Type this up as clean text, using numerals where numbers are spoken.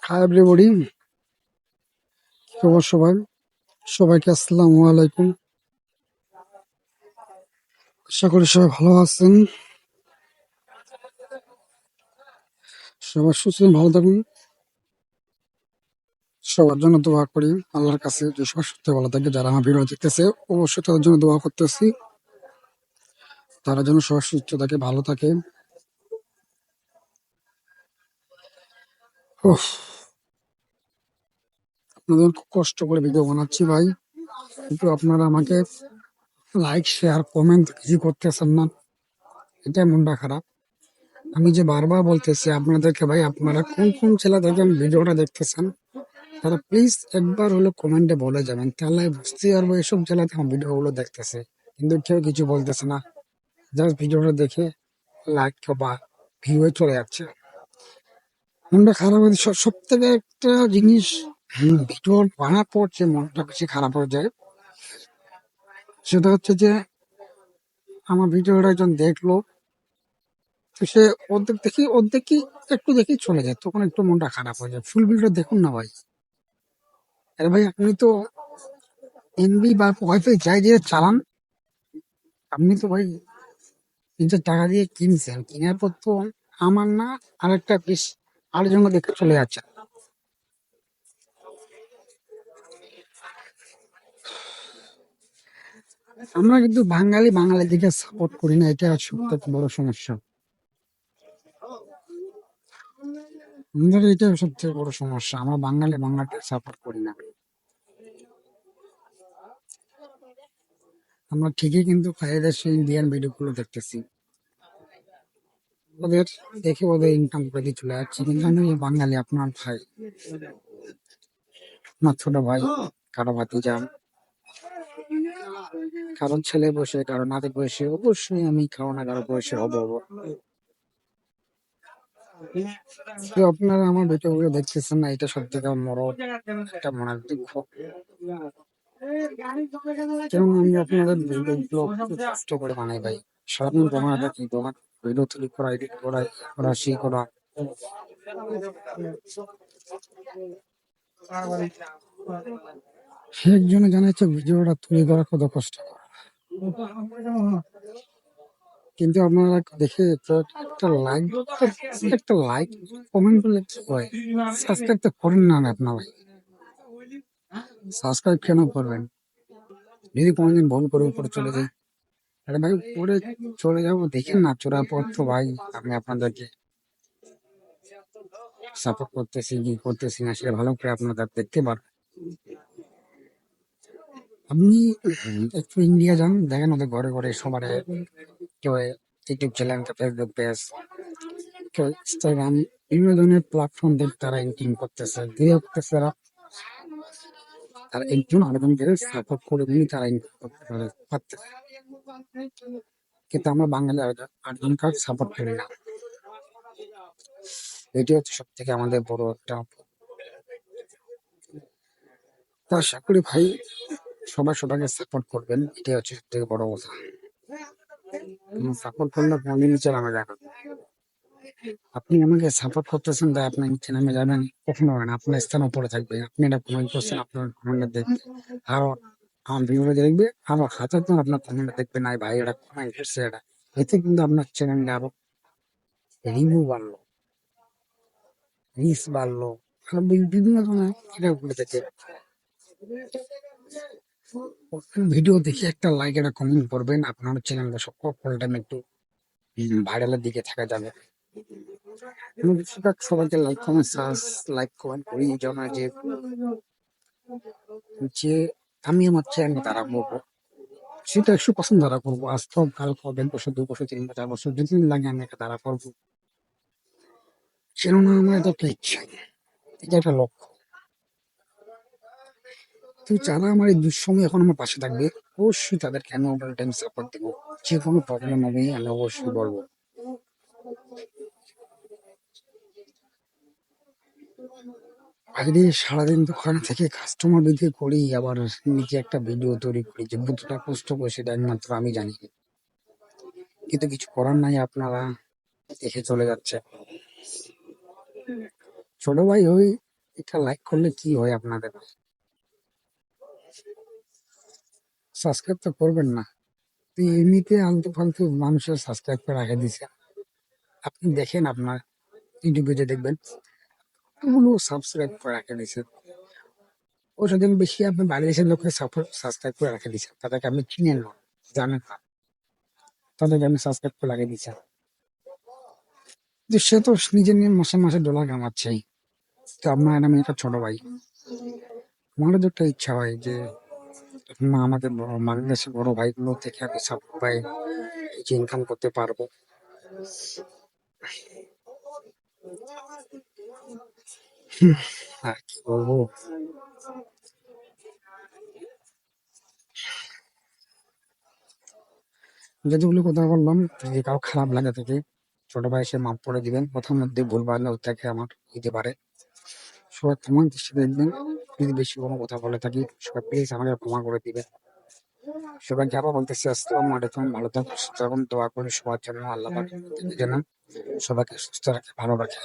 Hi everybody, শুভ সবাই সবাইকে আসসালামু আলাইকুম। আশা করি সবাই ভালো আছেন, সবার সুস্থ ভালো থাকুন। সবার জন্য দোয়া করি আল্লাহর কাছে যে সবার সুস্থ ভালো থাকে। যারা আমার ভিডিও দেখতেছে অবশ্যই তাদের জন্য দোয়া করতেছি, তারা যেন সবার সুস্থ থাকে, ভালো থাকে। উফ, আপনাদের খুব কষ্ট করে ভিডিও বানাচ্ছি ভাই, কিন্তু আপনারা আমাকে লাইক শেয়ার কমেন্ট কিছু করতেছেন না, এটাই মনটা খারাপ। আমি যে বারবার বলতেছি আপনাদেরকে, ভাই আপনারা কোন কোন ছেলে থেকে ভিডিওটা দেখতেছেন তারা প্লিজ একবার হলো কমেন্টে বলে যাবেন, তাহলে বুঝতে পারবো এসব জেলাতে আমার ভিডিও গুলো দেখতেছে। কিন্তু কেউ কিছু বলতেছে না, জাস্ট ভিডিওটা দেখে লাইক বা ভিউ চলে যাচ্ছে। মনটা খারাপ হয়ে সব থেকে একটা জিনিস, ভিডিও বানার পর যে মনটা বেশি খারাপ হয়ে যায় সেটা হচ্ছে যে আমার ভিডিওটা একজন দেখলো, তো সে অর্ধেক একটু দেখি চলে যায়, তখন একটু মনটা খারাপ হয়ে যায়। ফুল ভিডিও দেখুন না ভাই। আরে ভাই আপনি তো এমবি বা ওয়াইফাই যাই দিয়ে চালান, আপনি তো ভাই নিজের টাকা দিয়ে কিনছেন, কেনার পর তো আমার না আরেকটা পিস আরেকজন দেখে চলে যাচ্ছে। আমরা কিন্তু বাঙালি দিকে সাপোর্ট করি না, এটা সবথেকে বড় সমস্যা। আমাদের এটা সবথেকে বড় সমস্যা, আমরা বাঙালিকে সাপোর্ট করি না। আমরা ঠিকই কিন্তু বাইরের সেই ইন্ডিয়ান ভিডিও গুলো দেখতেছি, ওদের দেখে ওদের ইনকাম করে দিয়ে চলে যাচ্ছে, কিন্তু আমি বাঙালি, আপনার ভাই, আপনার ছোট ভাই, কারো ভাতিজা, কারণ ছেলে বসে, কারো নাতি বয়সে, অবশ্যই আমি কারো না কারো বয়সে হবো। তো আপনারা আমার ভিডিও গুলো দেখতেছেন না, এটা সব থেকে বড় একটা মনের দুঃখ। কেন আমি আপনাদের ভিডিও গুলো খুব কষ্ট করে বানাই ভাই, সারাদিন তোমার দেখি তোমার ভিডিও তৈরি করা, এডিট করা, করা সেই করা। সে একজনে জানাচ্ছে ভিডিওটা তৈরি করা কত কষ্ট, কিন্তু আপনারা দেখে একটা লাইক কমেন্ট করলে কি হয়? সাবস্ক্রাইব তো করেন না আপনার ভাই, সাবস্ক্রাইব কেন করবেন? যদি কোনোদিন ভুল করে উপরে চলে যাই, আরে ভাই উপরে চলে যাবো দেখেন না, চোরা পথ তো ভাই। আমি আপনাদেরকে সাপোর্ট করতেছি কি করতেছি না সেটা ভালো করে আপনারা দেখতে পারেন। আপনি একটু ইন্ডিয়া যান, দেখেন ওদের ঘরে ঘরে সবার কেউ ইউটিউব চ্যানেল, ফেসবুক পেজ, কেউ ইনস্টাগ্রাম, বিভিন্ন ধরনের প্ল্যাটফর্ম থেকে তারা ইনকাম করতেছে, দিয়ে করতেছে তারা। তারা একজন আরেকজনকে সাপোর্ট করে দিয়ে তারা ইনকাম করতে পারতেছে, কিন্তু আমরা বাঙালি আরেকজনকে সাপোর্ট করি না। এটি হচ্ছে সব থেকে আমাদের বড় একটা। তা আশা করি ভাই সবাই সবাইকে সাপোর্ট করবেন, এটাই হচ্ছে সব থেকে বড় কথা। সাপোর্ট করলে কোনদিন নিচে নামে যাবেন। আপনি আমাকে সাপোর্ট করতেছেন তাই আপনি নিচে নামে যাবেন, কখনো হবে না। আপনার স্থান উপরে থাকবে, আপনি এটা কমেন্ট করছেন, আপনার কমেন্ট দেখবে আরো, আমার ভিডিওটা দেখবে আরো হাজার জন আপনার কমেন্ট দেখবে, নাই ভাই এটা কমেন্ট করছে এটা, এতে কিন্তু আপনার চ্যানেলটা আরো রিভিউ বাড়লো, রিচ বাড়লো, আরো বিভিন্ন ধরনের এটা উপরে থেকে ভিডিও দেখে একটা লাইক একটা কমেন্ট করবেন, আপনার চ্যানেলটা সব ফুল টাইম একটু ভাইরালের দিকে থাকা যাবে। আমি বেশিরভাগ সবাইকে লাইক কমেন্ট করি এই জন্য যে যে আমি আমার চ্যানেল দ্বারা করবো সেটা 100% দ্বারা করবো। আজ তো কাল হবে, 1 বছর 2 বছর 3 বছর 4 বছর যেদিন লাগে আমি এটা দ্বারা করবো, কেননা আমার এটা একটা ইচ্ছা, এটা একটা লক্ষ্য। তো যারা আমার এই দুঃসময় এখন আমার পাশে থাকবে, অবশ্যই তাদেরকে আমি ওভার টাইম সাপোর্ট দেবো। যে কোনো প্রবলেম হবে আমি অবশ্যই বলবো। বাইরে সারাদিন দোকানে থেকে কাস্টমার বিক্রি করি, আবার নিজে একটা ভিডিও তৈরি করি, যে কতটা কষ্ট করে সেটা একমাত্র আমি জানি, কিন্তু কিছু করার নাই, আপনারা দেখে চলে যাচ্ছে। ছোট ভাই হই, এটা লাইক করলে কি হয় আপনাদের? সাবস্ক্রাইব তো করবেন না। তো এমনিতে আলতু ফালতু মানুষের সাবস্ক্রাইব করে রেখে দিছে। আপনি দেখেন আপনার ইউটিউবে যে দেখবেন ওগুলো সাবস্ক্রাইব করে রেখে দিছে। ও সেদিন বেশি আপনি বাইরের দেশের লোককে সাবস্ক্রাইব করে রেখে দিচ্ছেন, তাদেরকে আপনি চিনেন না, জানেন না, তাদেরকে আপনি সাবস্ক্রাইব করে লাগিয়ে দিচ্ছেন। যে সে তো নিজে নিয়ে মাসে মাসে ডলার কামাচ্ছেই। তো আপনার আমি একটা ছোট ভাই, আমারও তো একটা ইচ্ছা হয় যে না আমাদের বাংলাদেশের বড় ভাইগুলো থেকে আমি সাপোর্ট পাই, এই যে ইনকাম করতে পারবো। আর কি বলবো, যতগুলো কথা বললাম যদি কারো খারাপ লাগে থাকে, ছোট ভাই সে মাফ করে দিবেন, কথার মধ্যে ভুল ভাল থেকে আমার হইতে পারে। সবাই ক্ষমার দৃষ্টিতে দেখবেন, যদি বেশি কোনো কথা বলে থাকি সবাই প্লিজ আমাকে ক্ষমা করে দিবেন। সবাইকে আবার বলতেছি আসসালামু আলাইকুম, ভালো থাকুন সুস্থ থাকুন, দোয়া করি সবার জন্য আল্লাহ পাক যেন সবাইকে সুস্থ রাখে, ভালো রাখে।